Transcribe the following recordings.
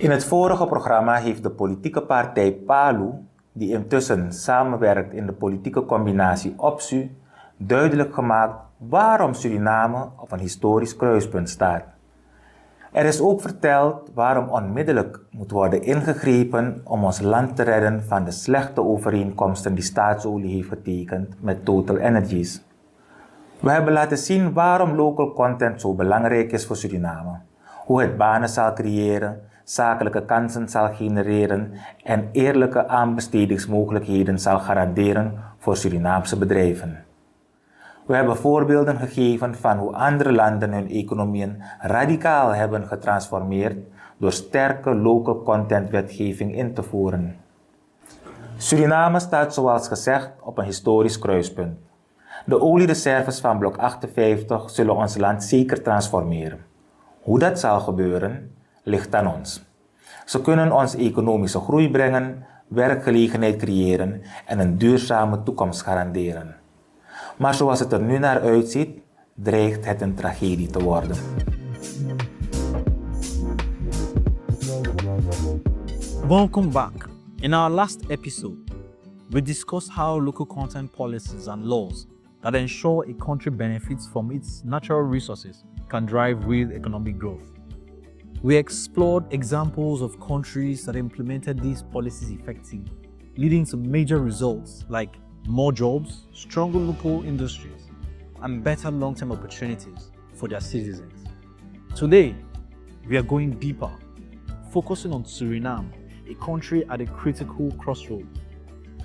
In het vorige programma heeft de politieke partij PALU, die intussen samenwerkt in de politieke combinatie Opzu, duidelijk gemaakt waarom Suriname op een historisch kruispunt staat. Er is ook verteld waarom onmiddellijk moet worden ingegrepen om ons land te redden van de slechte overeenkomsten die staatsolie heeft getekend met Total Energies. We hebben laten zien waarom local content zo belangrijk is voor Suriname, hoe het banen zal creëren, zakelijke kansen zal genereren en eerlijke aanbestedingsmogelijkheden zal garanderen voor Surinaamse bedrijven. We hebben voorbeelden gegeven van hoe andere landen hun economieën radicaal hebben getransformeerd door sterke local content wetgeving in te voeren. Suriname staat zoals gezegd op een historisch kruispunt. De oliereserves van blok 58 zullen ons land zeker transformeren. Hoe dat zal gebeuren, ligt aan ons. Ze kunnen ons economische groei brengen, werkgelegenheid creëren en een duurzame toekomst garanderen. Maar zoals het er nu naar uitziet, dreigt het een tragedie te worden. Welcome back. In our last episode, we discussed how local content policies and laws that ensure a country benefits from its natural resources can drive real economic growth. We explored examples of countries that implemented these policies effectively, leading to major results like more jobs, stronger local industries, and better long-term opportunities for their citizens. Today, we are going deeper, focusing on Suriname, a country at a critical crossroad.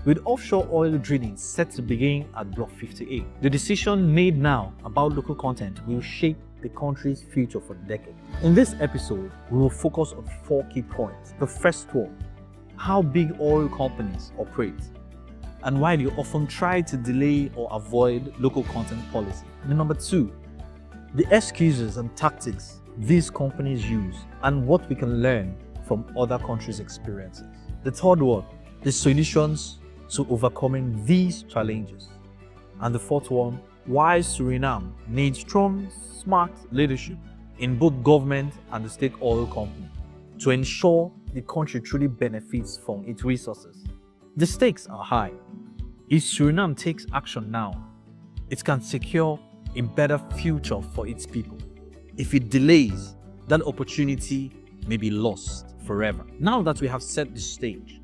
With offshore oil drilling set to begin at Block 58, the decision made now about local content will shape the country's future for decades. In this episode, we will focus on 4 key points. The first one, how big oil companies operate and why they often try to delay or avoid local content policy. And number 2, the excuses and tactics these companies use and what we can learn from other countries' experiences. The third one, the solutions to overcoming these challenges. And the fourth one, why Suriname needs strong, smart leadership in both government and the state oil company to ensure the country truly benefits from its resources. The stakes are high. If Suriname takes action now, it can secure a better future for its people. If it delays, that opportunity may be lost forever. Now that we have set the stage,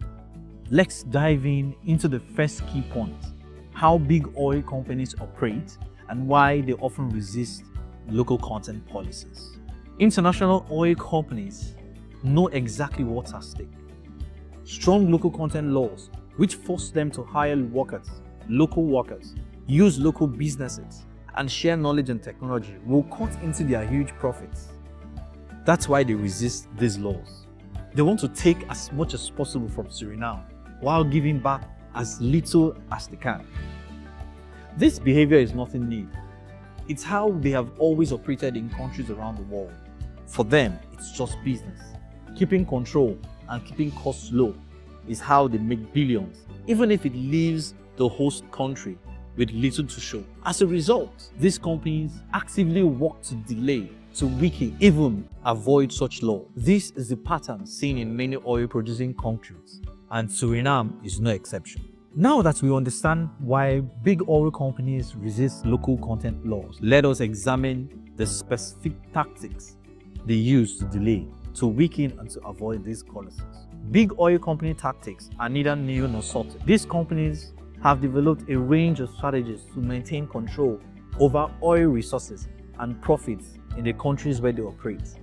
let's dive into the first key point, how big oil companies operate and why they often resist local content policies. International oil companies know exactly what's at stake. Strong local content laws, which force them to hire local workers, use local businesses, and share knowledge and technology, will cut into their huge profits. That's why they resist these laws. They want to take as much as possible from Suriname while giving back as little as they can. This behavior is nothing new. It's how they have always operated in countries around the world. For them, it's just business. Keeping control and keeping costs low is how they make billions, even if it leaves the host country with little to show. As a result, these companies actively work to delay, to weaken, even avoid such law. This is the pattern seen in many oil-producing countries, and Suriname is no exception. Now that we understand why big oil companies resist local content laws, let us examine the specific tactics they use to delay, to weaken, and to avoid these policies. Big oil company tactics are neither new nor subtle. These companies have developed a range of strategies to maintain control over oil resources and profits in the countries where they operate.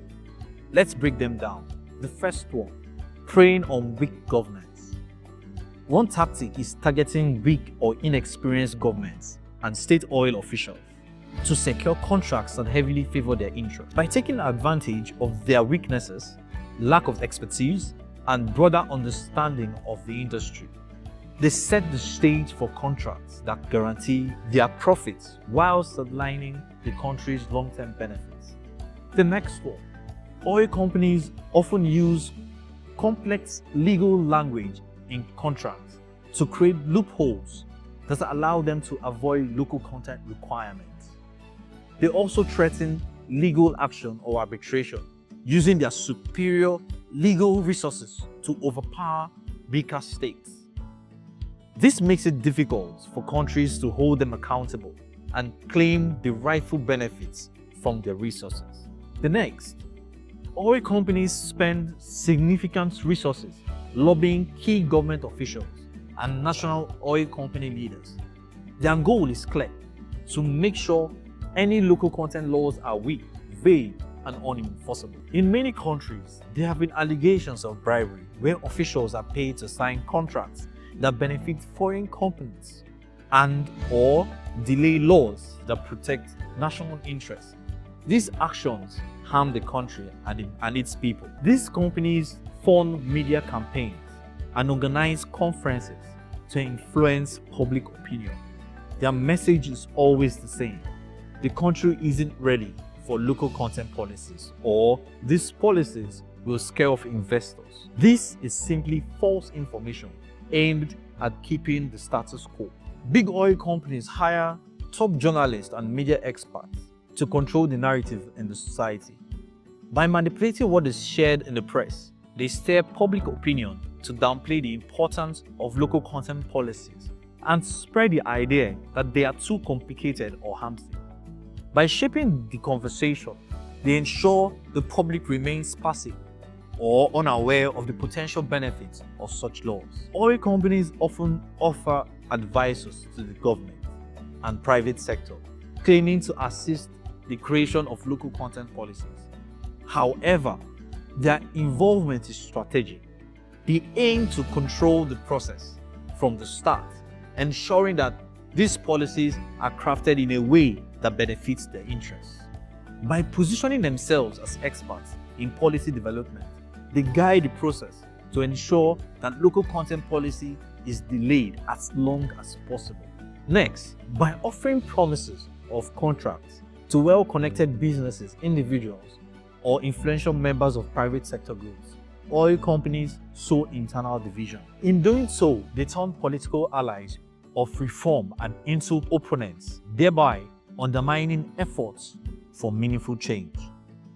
Let's break them down. The first one, preying on weak governments. One tactic is targeting weak or inexperienced governments and state oil officials to secure contracts that heavily favor their interests. By taking advantage of their weaknesses, lack of expertise, and broader understanding of the industry, they set the stage for contracts that guarantee their profits while sidelining the country's long-term benefits. The next one, oil companies often use complex legal language in contracts to create loopholes that allow them to avoid local content requirements. They also threaten legal action or arbitration using their superior legal resources to overpower weaker states. This makes it difficult for countries to hold them accountable and claim the rightful benefits from their resources. The next, oil companies spend significant resources lobbying key government officials and national oil company leaders. Their goal is clear: to make sure any local content laws are weak, vague, and unenforceable. In many countries, there have been allegations of bribery where officials are paid to sign contracts that benefit foreign companies and or delay laws that protect national interests. These actions harm the country and its people. These companies fund media campaigns and organize conferences to influence public opinion. Their message is always the same: the country isn't ready for local content policies, or these policies will scare off investors. This is simply false information aimed at keeping the status quo. Big oil companies hire top journalists and media experts to control the narrative in the society. By manipulating what is shared in the press, they steer public opinion to downplay the importance of local content policies and spread the idea that they are too complicated or harmful. By shaping the conversation, they ensure the public remains passive or unaware of the potential benefits of such laws. Oil companies often offer advisors to the government and private sector, claiming to assist the creation of local content policies. However, their involvement is strategic. They aim to control the process from the start, ensuring that these policies are crafted in a way that benefits their interests. By positioning themselves as experts in policy development, they guide the process to ensure that local content policy is delayed as long as possible. Next, by offering promises of contracts to well-connected businesses, individuals, or influential members of private sector groups, oil companies sow internal division. In doing so, they turn political allies of reform and into opponents, thereby undermining efforts for meaningful change.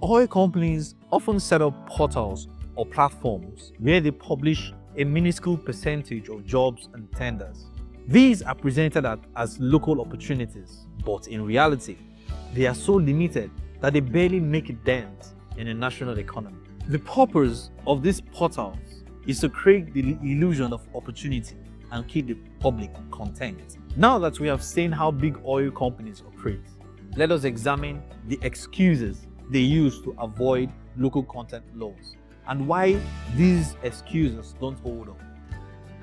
Oil companies often set up portals or platforms where they publish a minuscule percentage of jobs and tenders. These are presented as local opportunities, but in reality, they are so limited that they barely make a dent in the national economy. The purpose of these portals is to create the illusion of opportunity and keep the public content. Now that we have seen how big oil companies operate, let us examine the excuses they use to avoid local content laws and why these excuses don't hold up.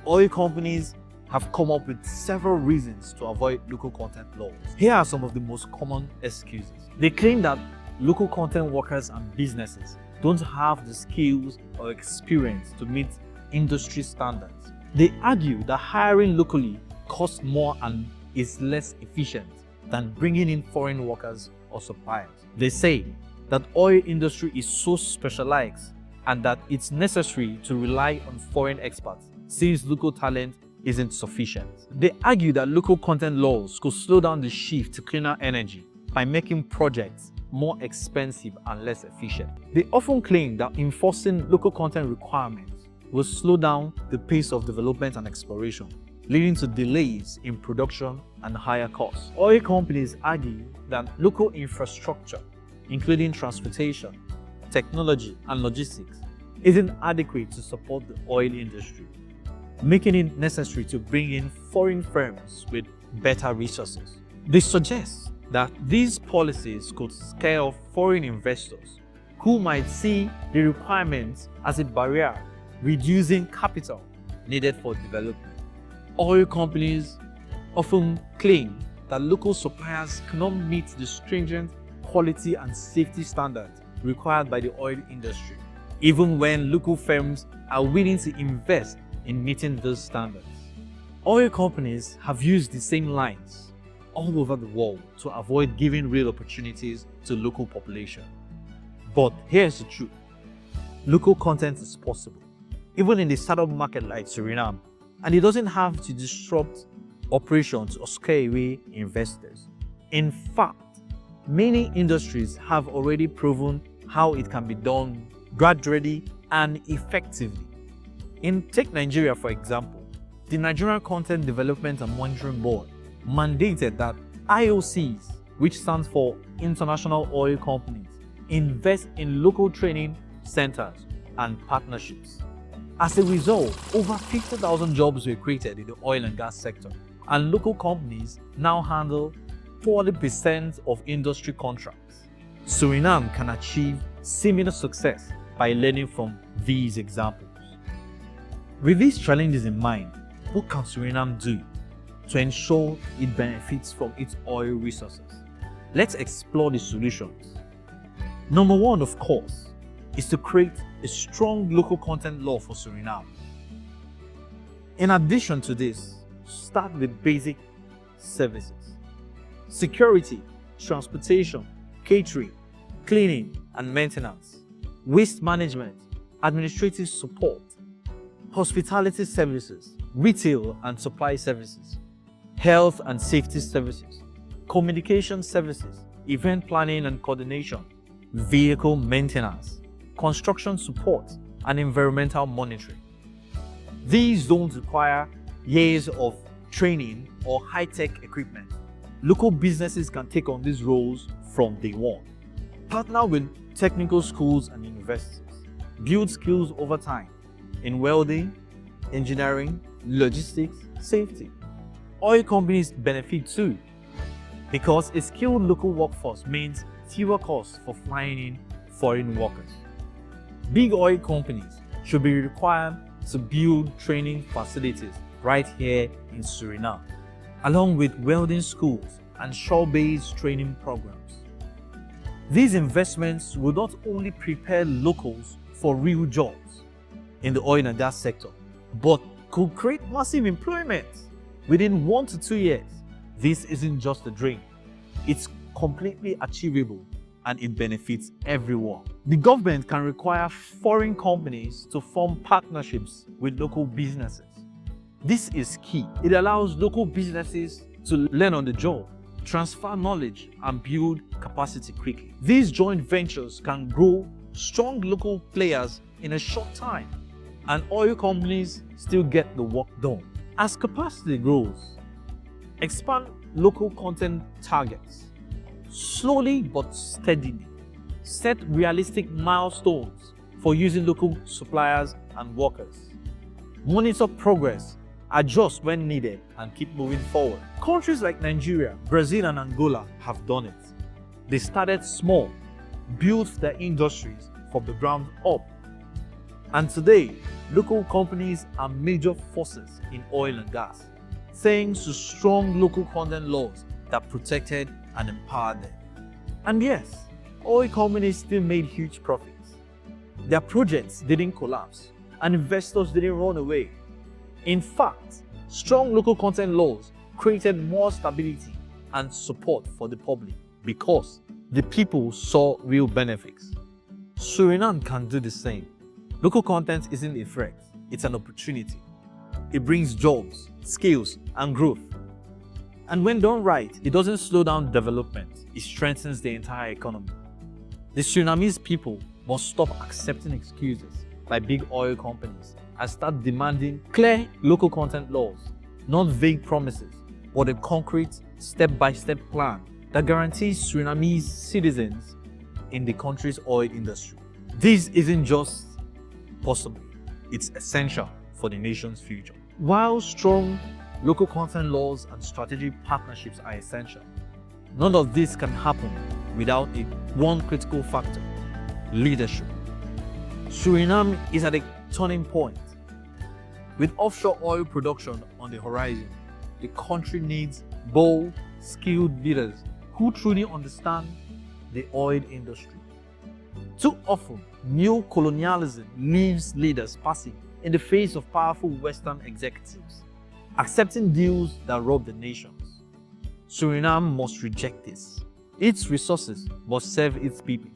Oil companies have come up with several reasons to avoid local content laws. Here are some of the most common excuses. They claim that local content workers and businesses don't have the skills or experience to meet industry standards. They argue that hiring locally costs more and is less efficient than bringing in foreign workers or suppliers. They say that oil industry is so specialized and that it's necessary to rely on foreign experts since local talent isn't sufficient. They argue that local content laws could slow down the shift to cleaner energy by making projects more expensive and less efficient. They often claim that enforcing local content requirements will slow down the pace of development and exploration, leading to delays in production and higher costs. Oil companies argue that local infrastructure, including transportation, technology, and logistics, isn't adequate to support the oil industry, making it necessary to bring in foreign firms with better resources. They suggest that these policies could scare off foreign investors who might see the requirements as a barrier, reducing capital needed for development. Oil companies often claim that local suppliers cannot meet the stringent quality and safety standards required by the oil industry, even when local firms are willing to invest in meeting those standards. Oil companies have used the same lines all over the world to avoid giving real opportunities to local population. But here's the truth: local content is possible, even in the startup market like Suriname, and it doesn't have to disrupt operations or scare away investors. In fact, many industries have already proven how it can be done gradually and effectively. Take Nigeria, for example. The Nigerian Content Development and Monitoring Board mandated that IOCs, which stands for International Oil Companies, invest in local training centers and partnerships. As a result, over 50,000 jobs were created in the oil and gas sector, and local companies now handle 40% of industry contracts. Suriname can achieve similar success by learning from these examples. With these challenges in mind, what can Suriname do to ensure it benefits from its oil resources? Let's explore the solutions. Number one, of course, is to create a strong local content law for Suriname. In addition to this, start with basic services: security, transportation, catering, cleaning and maintenance, waste management, administrative support, hospitality services, retail and supply services, health and safety services, communication services, event planning and coordination, vehicle maintenance, construction support, and environmental monitoring. These don't require years of training or high-tech equipment. Local businesses can take on these roles from day one. Partner with technical schools and universities. Build skills over time in welding, engineering, logistics, safety. Oil companies benefit too, because a skilled local workforce means fewer costs for flying in foreign workers. Big oil companies should be required to build training facilities right here in Suriname, along with welding schools and shore-based training programs. These investments will not only prepare locals for real jobs in the oil and gas sector, but could create massive employment within 1 to 2 years. This isn't just a dream. It's completely achievable and it benefits everyone. The government can require foreign companies to form partnerships with local businesses. This is key. It allows local businesses to learn on the job, transfer knowledge, and build capacity quickly. These joint ventures can grow strong local players in a short time, and oil companies still get the work done. As capacity grows, expand local content targets. Slowly but steadily, set realistic milestones for using local suppliers and workers. Monitor progress, adjust when needed, and keep moving forward. Countries like Nigeria, Brazil, and Angola have done it. They started small, built their industries from the ground up. And today, local companies are major forces in oil and gas, thanks to strong local content laws that protected and empowered them. And yes, oil companies still made huge profits. Their projects didn't collapse, and investors didn't run away. In fact, strong local content laws created more stability and support for the public because the people saw real benefits. Suriname can do the same. Local content isn't a threat, it's an opportunity. It brings jobs, skills, and growth. And when done right, it doesn't slow down development, it strengthens the entire economy. The Surinamese people must stop accepting excuses by big oil companies and start demanding clear local content laws, not vague promises, but a concrete, step-by-step plan that guarantees Surinamese citizens in the country's oil industry. This isn't just possible, it's essential for the nation's future. While strong local content laws and strategic partnerships are essential, none of this can happen without one critical factor: leadership. Suriname is at a turning point. With offshore oil production on the horizon, the country needs bold, skilled leaders who truly understand the oil industry. Too often, neo-colonialism leaves leaders passive in the face of powerful Western executives, accepting deals that rob the nations. Suriname must reject this. Its resources must serve its people.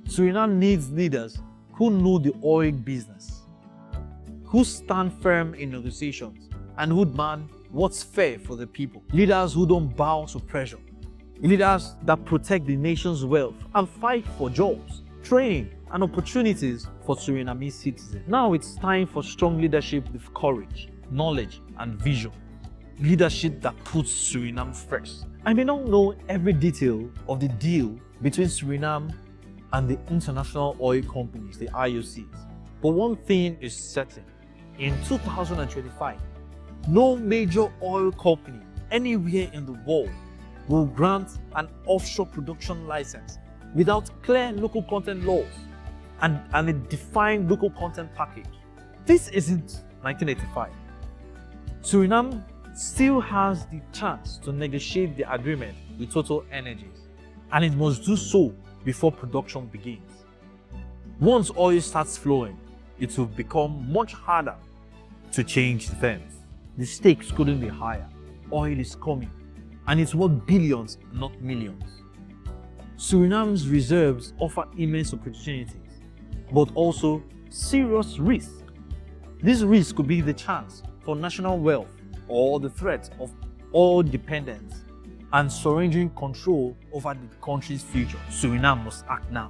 Suriname needs leaders who know the oil business, who stand firm in negotiations, and who demand what's fair for the people. Leaders who don't bow to pressure. Leaders that protect the nation's wealth and fight for jobs, training and opportunities for Surinamese citizens. Now it's time for strong leadership with courage, knowledge, and vision. Leadership that puts Suriname first. I may not know every detail of the deal between Suriname and the international oil companies, the IOCs, but one thing is certain. In 2025, no major oil company anywhere in the world will grant an offshore production license without clear local content laws and a defined local content package. This isn't 1985. Suriname still has the chance to negotiate the agreement with Total Energies, and it must do so before production begins. Once oil starts flowing, it will become much harder to change things. The stakes couldn't be higher. Oil is coming, and it's worth billions, not millions. Suriname's reserves offer immense opportunities, but also serious risk. This risk could be the chance for national wealth or the threat of oil dependence and surrendering control over the country's future. Suriname must act now.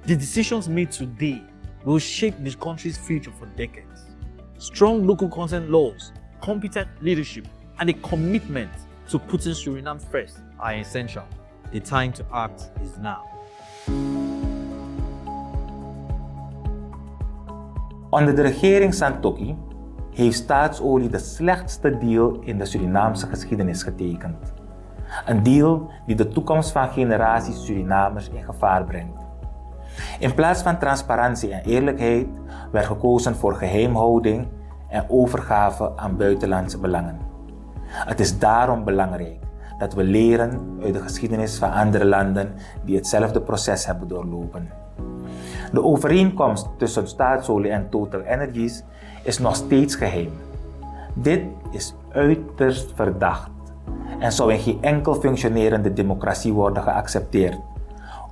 The decisions made today will shape the country's future for decades. Strong local content laws, competent leadership, and a commitment to putting Suriname first are essential. The time to act is now. Onder de regering Santokki heeft staatsolie de slechtste deal in de Surinaamse geschiedenis getekend. Een deal die de toekomst van generaties Surinamers in gevaar brengt. In plaats van transparantie en eerlijkheid werd gekozen voor geheimhouding en overgave aan buitenlandse belangen. Het is daarom belangrijk dat we leren uit de geschiedenis van andere landen die hetzelfde proces hebben doorlopen. De overeenkomst tussen staatsolie en Total Energies is nog steeds geheim. Dit is uiterst verdacht en zou in geen enkel functionerende democratie worden geaccepteerd.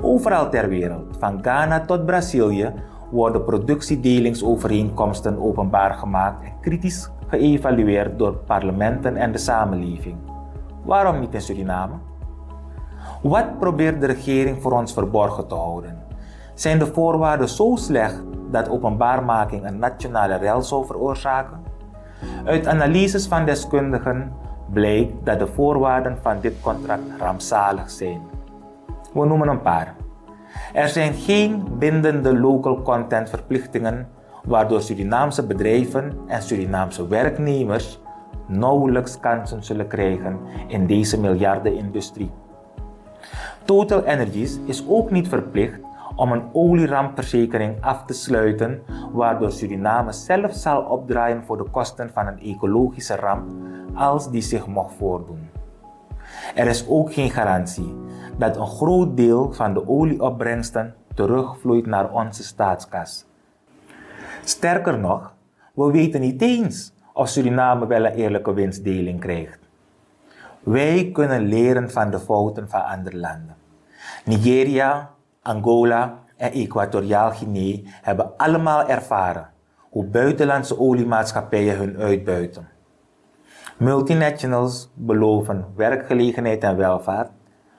Overal ter wereld, van Ghana tot Brazilië, worden productiedelingsovereenkomsten openbaar gemaakt en kritisch geëvalueerd door parlementen en de samenleving. Waarom niet in Suriname? Wat probeert de regering voor ons verborgen te houden? Zijn de voorwaarden zo slecht dat openbaarmaking een nationale rel zou veroorzaken? Uit analyses van deskundigen blijkt dat de voorwaarden van dit contract rampzalig zijn. We noemen een paar. Er zijn geen bindende local content verplichtingen, waardoor Surinaamse bedrijven en Surinaamse werknemers nauwelijks kansen zullen krijgen in deze miljardenindustrie. Total Energies is ook niet verplicht om een olierampverzekering af te sluiten, waardoor Suriname zelf zal opdraaien voor de kosten van een ecologische ramp als die zich mocht voordoen. Er is ook geen garantie dat een groot deel van de olieopbrengsten terugvloeit naar onze staatskas. Sterker nog, we weten niet eens of Suriname wel een eerlijke winstdeling krijgt. Wij kunnen leren van de fouten van andere landen. Nigeria, Angola en Equatoriaal Guinea hebben allemaal ervaren hoe buitenlandse oliemaatschappijen hun uitbuiten. Multinationals beloven werkgelegenheid en welvaart,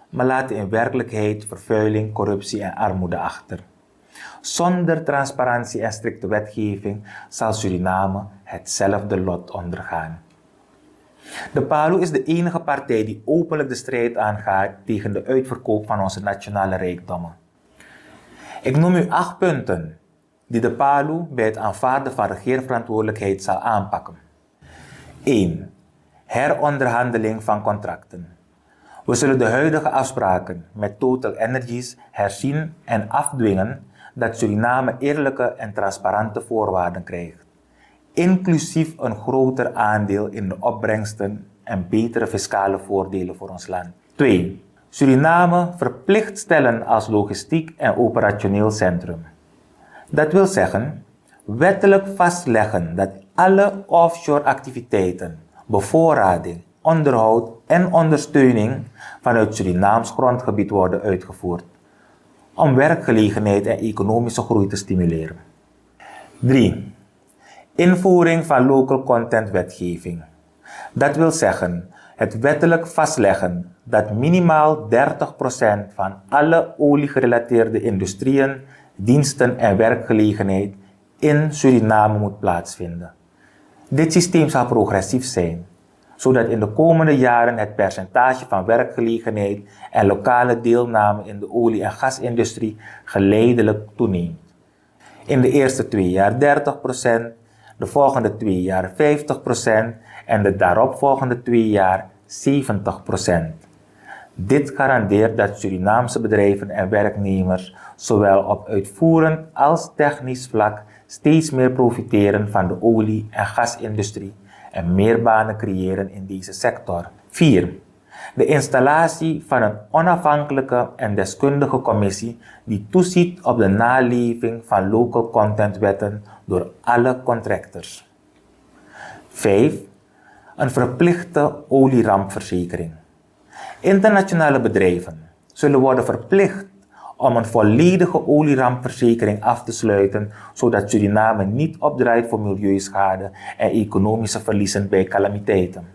maar laten in werkelijkheid vervuiling, corruptie en armoede achter. Zonder transparantie en strikte wetgeving zal Suriname hetzelfde lot ondergaan. De PALU is de enige partij die openlijk de strijd aangaat tegen de uitverkoop van onze nationale rijkdommen. Ik noem u 8 punten die de PALU bij het aanvaarden van regeerverantwoordelijkheid zal aanpakken. 1. Heronderhandeling van contracten. We zullen de huidige afspraken met Total Energies herzien en afdwingen dat Suriname eerlijke en transparante voorwaarden krijgt, inclusief een groter aandeel in de opbrengsten en betere fiscale voordelen voor ons land. 2. Suriname verplicht stellen als logistiek en operationeel centrum. Dat wil zeggen, wettelijk vastleggen dat alle offshore activiteiten, bevoorrading, onderhoud en ondersteuning vanuit Surinaams grondgebied worden uitgevoerd, om werkgelegenheid en economische groei te stimuleren. 3. Invoering van local content wetgeving. Dat wil zeggen, Het wettelijk vastleggen dat minimaal 30% van alle oliegerelateerde industrieën, diensten en werkgelegenheid in Suriname moet plaatsvinden. Dit systeem zal progressief zijn, zodat in de komende jaren het percentage van werkgelegenheid en lokale deelname in de olie- en gasindustrie geleidelijk toeneemt. In de eerste 2 jaar 30%, de volgende 2 jaar 50% en de daaropvolgende 2 jaar 70%. Dit garandeert dat Surinaamse bedrijven en werknemers zowel op uitvoerend als technisch vlak steeds meer profiteren van de olie- en gasindustrie en meer banen creëren in deze sector. 4. De installatie van een onafhankelijke en deskundige commissie die toeziet op de naleving van local content wetten door alle contractors. 5. Een verplichte olierampverzekering. Internationale bedrijven zullen worden verplicht om een volledige olierampverzekering af te sluiten, zodat Suriname niet opdraait voor milieuschade en economische verliezen bij calamiteiten.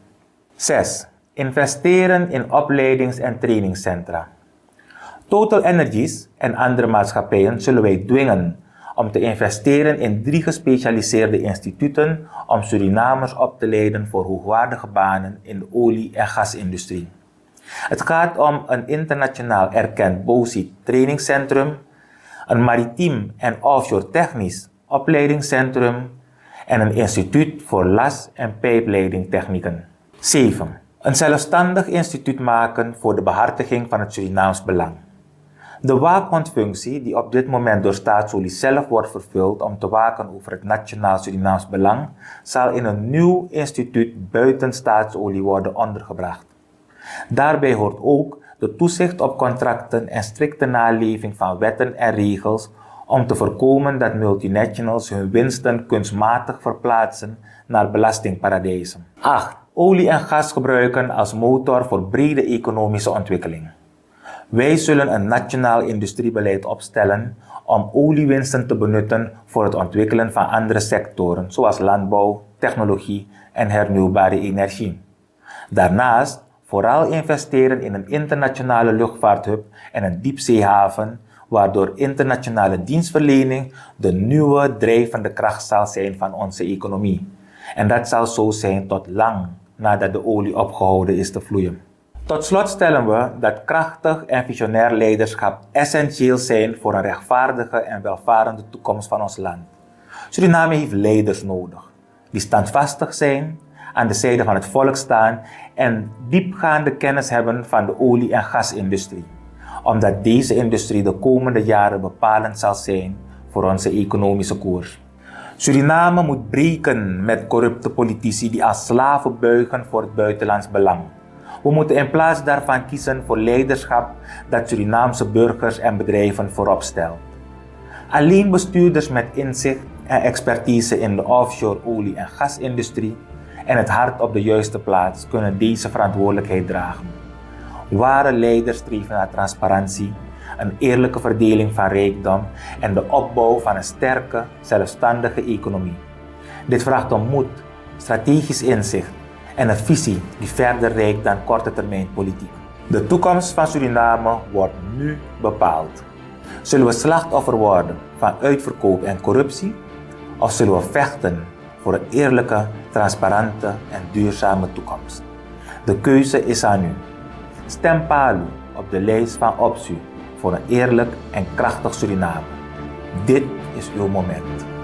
6. Investeren in opleidings- en trainingscentra. Total Energies en andere maatschappijen zullen wij dwingen om te investeren in 3 gespecialiseerde instituten om Surinamers op te leiden voor hoogwaardige banen in de olie- en gasindustrie. Het gaat om een internationaal erkend bauxiet trainingscentrum, een maritiem en offshore technisch opleidingscentrum en een instituut voor las- en pijpleidingtechnieken. 7. Een zelfstandig instituut maken voor de behartiging van het Surinaams belang. De waakhondfunctie die op dit moment door staatsolie zelf wordt vervuld om te waken over het nationaal Surinaams belang, zal in een nieuw instituut buiten staatsolie worden ondergebracht. Daarbij hoort ook de toezicht op contracten en strikte naleving van wetten en regels om te voorkomen dat multinationals hun winsten kunstmatig verplaatsen naar belastingparadijzen. 8. Olie en gas gebruiken als motor voor brede economische ontwikkeling. Wij zullen een nationaal industriebeleid opstellen om oliewinsten te benutten voor het ontwikkelen van andere sectoren, zoals landbouw, technologie en hernieuwbare energie. Daarnaast vooral investeren in een internationale luchtvaarthub en een diepzeehaven, waardoor internationale dienstverlening de nieuwe drijvende kracht zal zijn van onze economie. En dat zal zo zijn tot lang nadat de olie opgehouden is te vloeien. Tot slot stellen we dat krachtig en visionair leiderschap essentieel zijn voor een rechtvaardige en welvarende toekomst van ons land. Suriname heeft leiders nodig die standvastig zijn, aan de zijde van het volk staan en diepgaande kennis hebben van de olie- en gasindustrie, omdat deze industrie de komende jaren bepalend zal zijn voor onze economische koers. Suriname moet breken met corrupte politici die als slaven buigen voor het buitenlands belang. We moeten in plaats daarvan kiezen voor leiderschap dat Surinaamse burgers en bedrijven voorop stelt. Alleen bestuurders met inzicht en expertise in de offshore olie- en gasindustrie en het hart op de juiste plaats kunnen deze verantwoordelijkheid dragen. Ware leiders streven naar transparantie, een eerlijke verdeling van rijkdom en de opbouw van een sterke, zelfstandige economie. Dit vraagt om moed, strategisch inzicht en een visie die verder reikt dan korte termijn politiek. De toekomst van Suriname wordt nu bepaald. Zullen we slachtoffer worden van uitverkoop en corruptie? Of zullen we vechten voor een eerlijke, transparante en duurzame toekomst? De keuze is aan u. Stem PALU op de lijst van optie voor een eerlijk en krachtig Suriname. Dit is uw moment.